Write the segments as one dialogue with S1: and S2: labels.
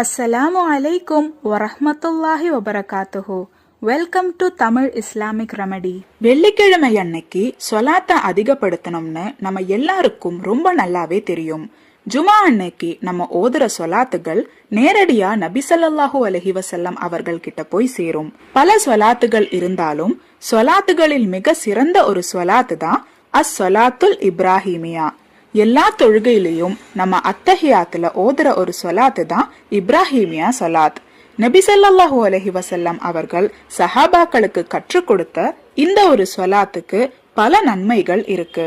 S1: அஸ்ஸலாமு அலைக்கும் வரஹ்மத்துல்லாஹி வபரகாத்துஹு. Welcome to Tamil Islamic remedy. வெள்ளிக்கிழமை அன்னைக்கு சொலாத்தை அதிகப்படுத்தணும்னு நம்ம எல்லாருக்கும் ரொம்ப நல்லாவே தெரியும். ஜுமா அன்னைக்கு நம்ம ஓதுற சொலாத்துகள் நேரடியா நபி ஸல்லல்லாஹு அலைஹி வஸல்லம் அவர்கள் கிட்ட போய் சேரும். பல சொலாத்துகள் இருந்தாலும் சொலாத்துகளில் மிக சிறந்த ஒரு சொலாத்து தான் அஸ்-ஸலாத்துல் இப்ராஹிமியா. எல்லா தொழுகையிலையும் நம்ம அத்தஹியாத்துல ஓதுற ஒரு சொலாத்து தான் இப்ராஹிமியா சொலாத். நபி ஸல்லல்லாஹு அலைஹி வஸல்லம் அவர்கள் சஹாபாக்களுக்கு கற்றுக் கொடுத்த இந்த ஒரு சொலாத்துக்கு பல நன்மைகள் இருக்கு.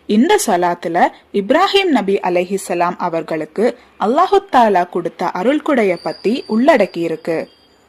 S1: இந்த சொலாத்துல இப்ராஹிம் நபி அலைஹிஸ்ஸலாம் அவர்களுக்கு அல்லாஹு தஆலா கொடுத்த அருள்குடைய பத்தி உள்ளடக்கி இருக்கு.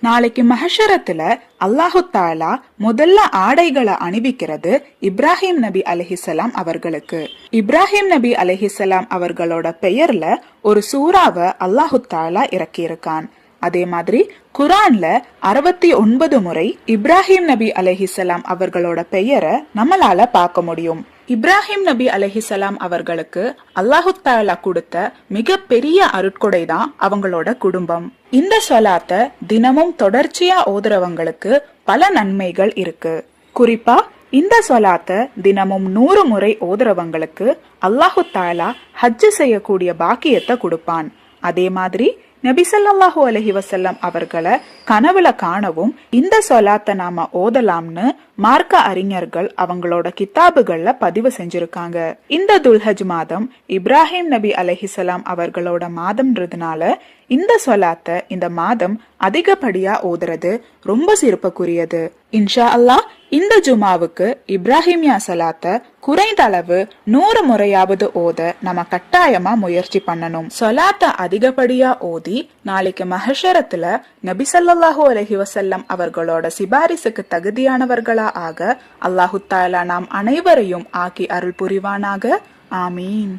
S1: நாளைக்கு மஹஷரத்துல அல்லாஹு தாலா முதல்ல ஆடைகளை அணிவிக்கிறது இப்ராஹிம் நபி அலைஹிஸ்ஸலாம் அவர்களுக்கு. இப்ராஹிம் நபி அலைஹிஸ்ஸலாம் அவர்களோட பெயர்ல ஒரு சூறாவை அல்லாஹு தாலா இறக்கி இருக்கான். அதே மாதிரி குரான்ல 69 முறை இப்ராஹிம் நபி அலைஹிஸ்ஸலாம் அவர்களோட பெயரை நம்மளால பார்க்க முடியும். இப்ராஹிம் நபி அலைஹிஸ்ஸலாம் அவர்களுக்கு அல்லாஹு தஆலா கொடுத்த மிக பெரிய அருட்கொடை தான் அவங்களோட குடும்பம். இந்த சொலாத்தை தினமும் தொடர்ச்சியா ஓதுறவங்களுக்கு பல நன்மைகள் இருக்கு. குறிப்பா இந்த சொலாத்தை தினமும் 100 முறை ஓதுறவங்களுக்கு அல்லாஹு தஆலா ஹஜ் செய்யக்கூடிய பாக்கியத்தை கொடுப்பான். அதே மாதிரி நபி ஸல்லல்லாஹு அலைஹி வஸல்லம் அவர்களை கனவுல காணவும் இந்த சொலாத்தை நாம ஓதலாம்னு மார்க்க அறிஞர்கள் அவங்களோட கிதாபுகள்ல பதிவு செஞ்சிருக்காங்க. இந்த துல்ஹஜ் மாதம் இப்ராஹிம் நபி அலைஹிஸ்ஸலாம் அவர்களோட மாதம்ன்றதுனால இந்த சொலாத்தை இந்த மாதம் அதிகப்படியா ஓதுறது ரொம்ப சிறப்புக்குரியது. இன்ஷா அல்லாஹ் இந்த ஜுமாவுக்கு இப்ராஹிமியா சொலாத்தை குறைந்த அளவு 100 முறையாவது ஓத நம்ம கட்டாயமா முயற்சி பண்ணணும். சொலாத்தை அதிகப்படியா ஓதி நாளைக்கு மஹஷரத்துல நபி ஸல்லல்லாஹு அலைஹி வஸல்லம் அவர்களோட சிபாரிசுக்கு தகுதியானவர்களா ஆக அல்லாஹு தஆலா நாம் அனைவரையும் ஆக்கி அருள் புரிவானாக. ஆமீன்.